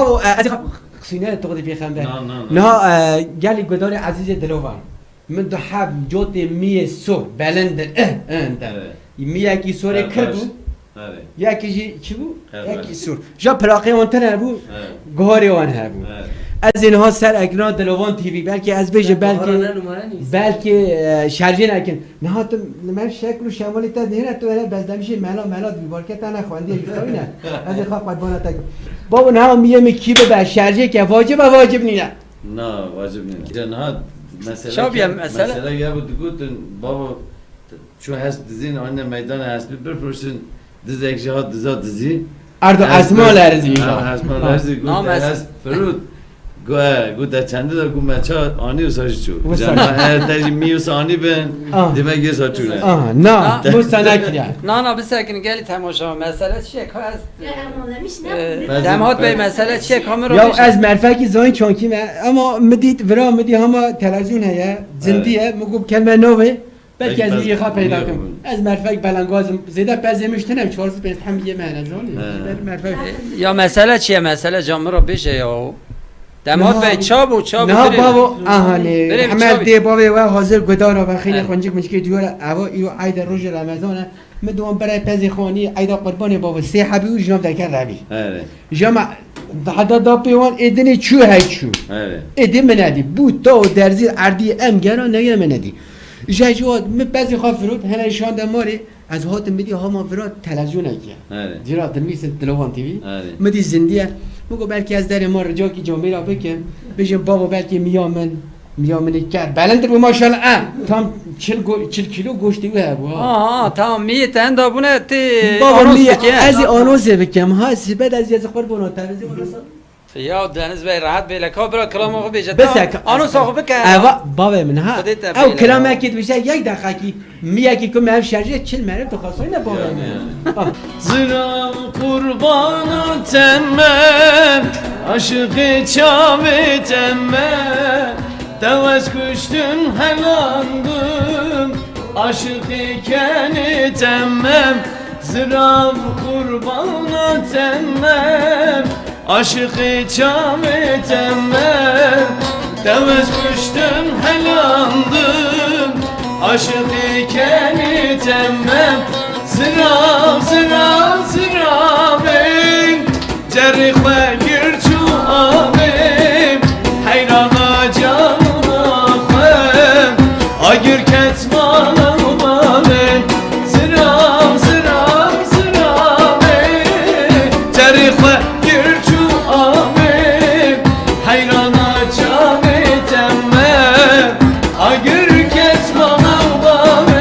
باو از خسینه تو قدی پیغمبر نه گلی گدار عزیز دلوان من دو حب جوت می سور بلند انت می یکی سور کربو یکی چی بو یکی سور جا پلاقی اون تنه بو گهاری اون هبو از اینها سر اگران دلوان تیوی بلکه از بیجه بلکه شرجی نکن نه تو من شکل و شمالی تا نه تو اله بزدمیشه ملا بیبار که تا نخواندی بیشتری نه از خواب قدبانه تا بابا نه میگم کی به شرجی که واجب نه واجب نه نه مثلا یا بود گفتن بابا چون هست دزین آن میدان هست بپرسین دز یک جهات دزی اردو اسما لرزی گفت هست فرود گوه چنده دا گوه مچه آنی و ساشی چو جمعه میوس آنی بین دیمه گه سا چونه نه بستا نکریا نه بسکنی گلی تماشا مسئله چیه که از دمهات به مسئله چیه کامرو یا از مرفکی زاین چونکی اما مدید ورا مدی همه تلویزیون هیا زندیه مگوب کلمه نوه بلکه از میگه خواه پیدا کن از مرفک بلنگاز زیده پزیمشتنم 405 هم یه معنی زانی یا مسئله چیه مسئله جامعه رو بشه یا دمات به چابو نه بابا آهانه همه دی بابا و حاضر گدارا و خیلی خونجک مشکی دیوار اوا ایو عید روز رمضان مدوم برای پزی خانی عید قربان بابا سه حبی و جناب درکر روی جمع حدا دا پیوان ایدنی چو های چو ایدن مندی بود تا درزیر عردی ام گرا نگه مندی جاجواد من پزی خواه فرود هنه شان دماری از هات میدی ها فرود تلویزیون اگه جرا دلمیس دلوان تیوی مدی زندیه مگو بلکه از در ما رجا کی جامعه را بکن بجم بابا بلکه میامنی کرد بلند رو ماشاءالله تام 40 کیلو گوشتی و بابا تام میتن دابونه تی بابا از آنوز بکم ها سبد از یز خبر بونو تعویض یا دنز به راحت به لکا برا کلامو خو بیجه آنو ساخو بکن بابا من ها او کلام اکید بشه یک دقیقه کی میگی که من شارژ 40 مرد تو خاصی نه بابا زرا قربان تمم عاشق چاوی تمم دواز کشتن هلاندم عاشق کنی تمم زرا قربان تمم عاشق چاوی تمم دواز کشتن هلاندم عاشق کنی تمم زرابim Cerri xwegir çu abim Heyrana canıma xwem Agir ketmanım balim zirabim Cerri xwegir çu abim Heyrana canı temmem Agir ketmanım balim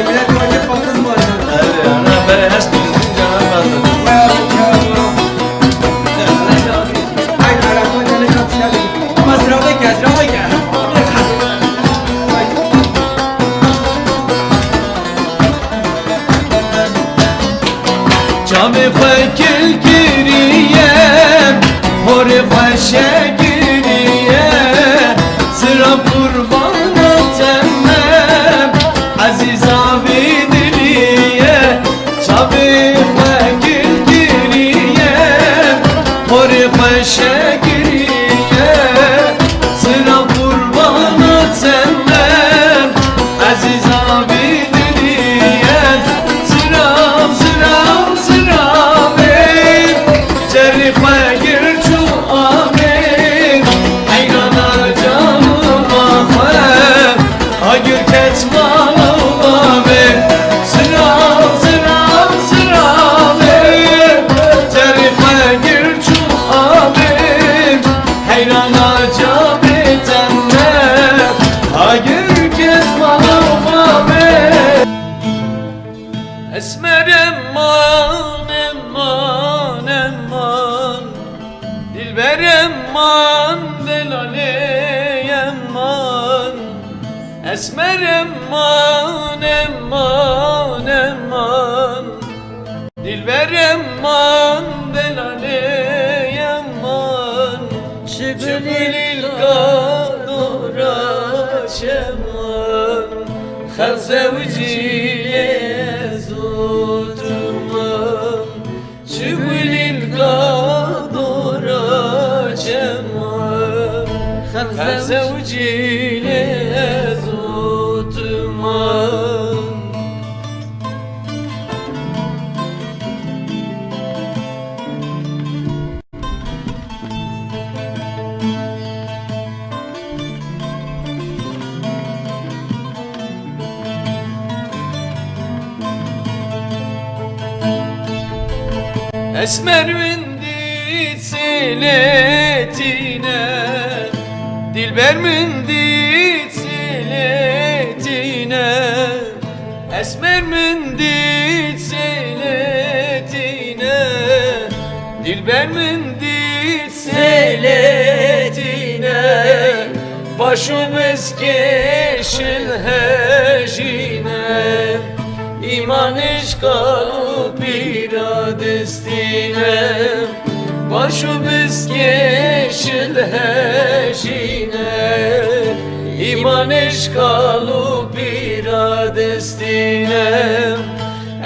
Gracias. çavê xwe kil kiriye horê xwe şekiriye sıra kurbana temme aziza vê diliye çavê xwe kil kiriye horê xwe şekiriye sıra kurbana temme aziza vê diliye sıram sıram sıram cerri xwe gir çû amê heyrana canıma xwe agir keçmana amê sıram sıram sıram cerri xwe gir çû amê heyrana camê temme agir keçmana amê Esmer emman emman emman Dilber emman delale emman Esmer emman emman emman Dilber emman delale emman Çıgılil kadora şeman Khazevciye zutumam Çıgılil kadora şeman Khazevciye zutumam Esmer mindi siletine Dilber mindi siletine Esmer mindi siletine Dilber mindi siletine Başımız keşil heşine İman işgalı bir adestine Başımız yeşil heşine İman işgalı bir adestine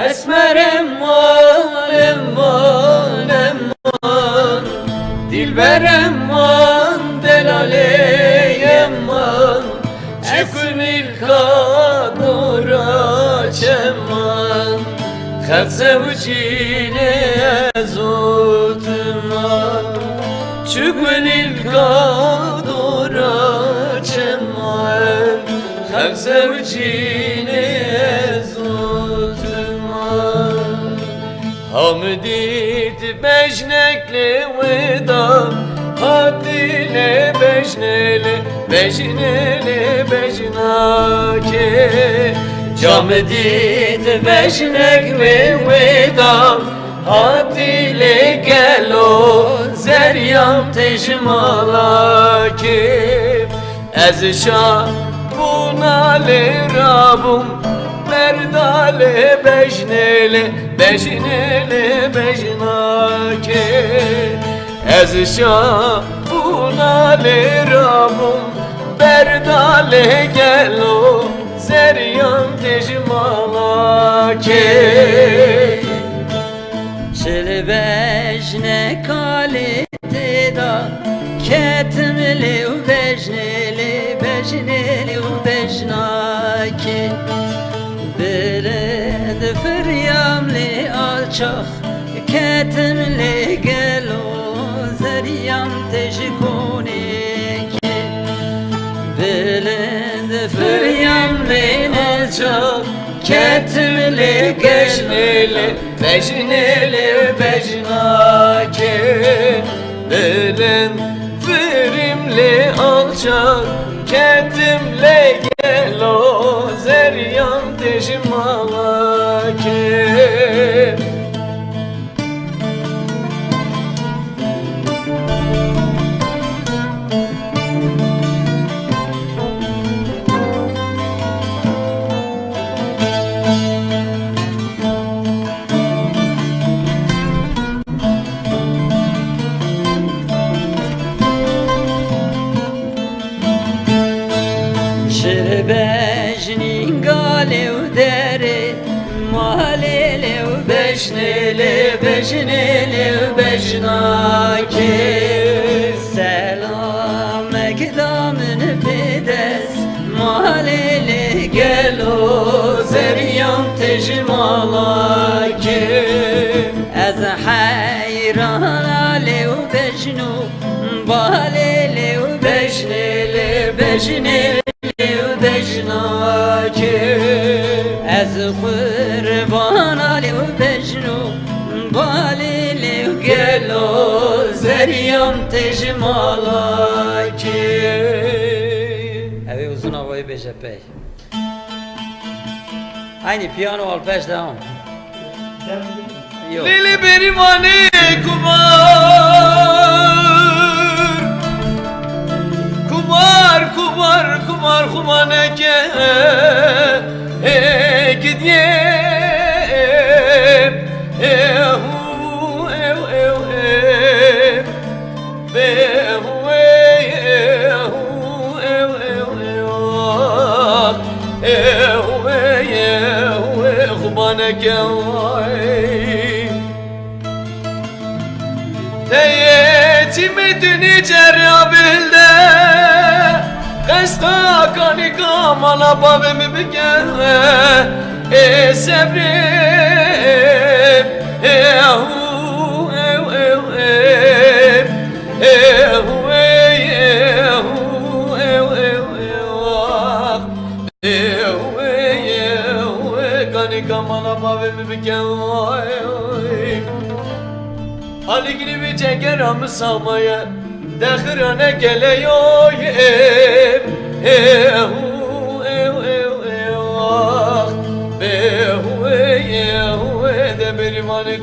Esmer emman emman emman Dilber emman delale emman Çıkınil kadora çeman Khazevcine zotman Çıkınil kadora çeman Khazevcine zotman Hamdit bejnekle veda Hadile bejnele bejnele bejnake Camedit bejnek ve veda Hadile gelo zeryam teşmalake Ez şah bunale rabum Merdale bejnele bejnele bejnake Ez şah bunale rabum Berdale gelo zeryam tejmalake Çelbejne kalite da Ketimli u bejneli bejneli u bejnaki Beled feryamli alçak Ketimli gelo zeryam tejkoneki Beled feryamli alçak Ketimli bejneli bejneli bejnaki Belen verimli alçak Ketimli gelo zeryam tejmalake deri Malili u beşnili beşnili u beşnaki Selam ekdamını pides Malili gelo zeriyam tejmalaki Ez hayran ali u beşnu Balili u beşnili beşnili u beşnaki Ez kurban ali u beşnu Balili u gelo zeriyam tejmalaki Evi uzun havayı beşe pey Aynı piyano al peş devam Yok Lili berimane kumar kumaneke gidiyem ehu kumaneke Teyetimi dünü cerrabilde Kesta kani kamala babemi bige Sebrim Ehu Kani kamala babemi bige Aligni bir cegeramı salmaya Dehirane geleyoyim Behu de berimane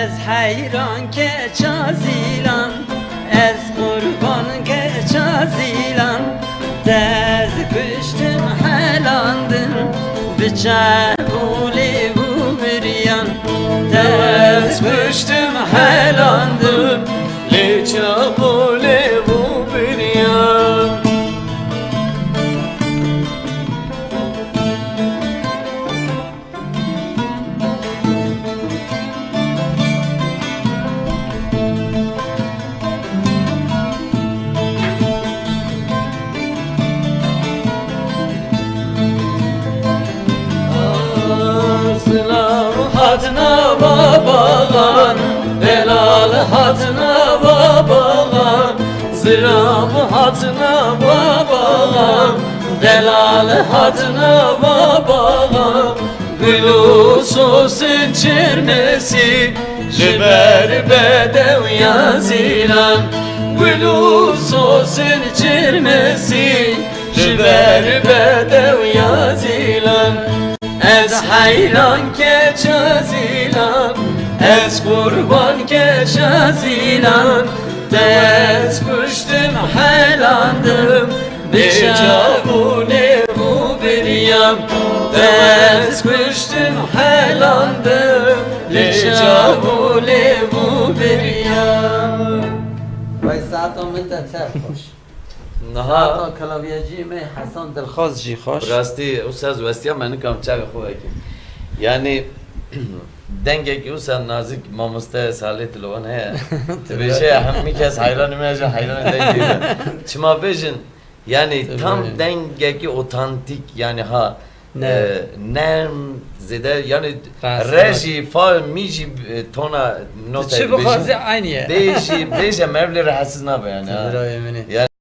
Ez hayran ke çazilan Ez kurban ke çazilan Tez kıştım helandım Bıçabuli bu bir yan Tez kıştım helandım Liçabule bu bir yan Hatına babalan Belal hatına babalan Zıram hatına babalan Delal hatına babalan Gülüsüsün çirmesi Jiber bedev yazilan Gülüsüsün çirmesi Jiber bedev yazilan Ez hayran ke çazilan Ez kurban ke çazilan Tez kuştum helandım Beşabune bu bir yan Tez kuştum helandım Beşabune bu bir yan Vay saatom من تتر خوش Naha کلاویجی می حسن دلخواست جی خوش Rasti ustaz vestiya meni kam çağı خوبه yani denge ki usan nazik mamusta salet lovan he beşe hammi kes hayran meje hayran denge çima bejin yani tam denge ki otantik yani ha nem zede yani reji fa miji tona nota چه بخوازی عینیه beji mevli rahatsız ne be yani yani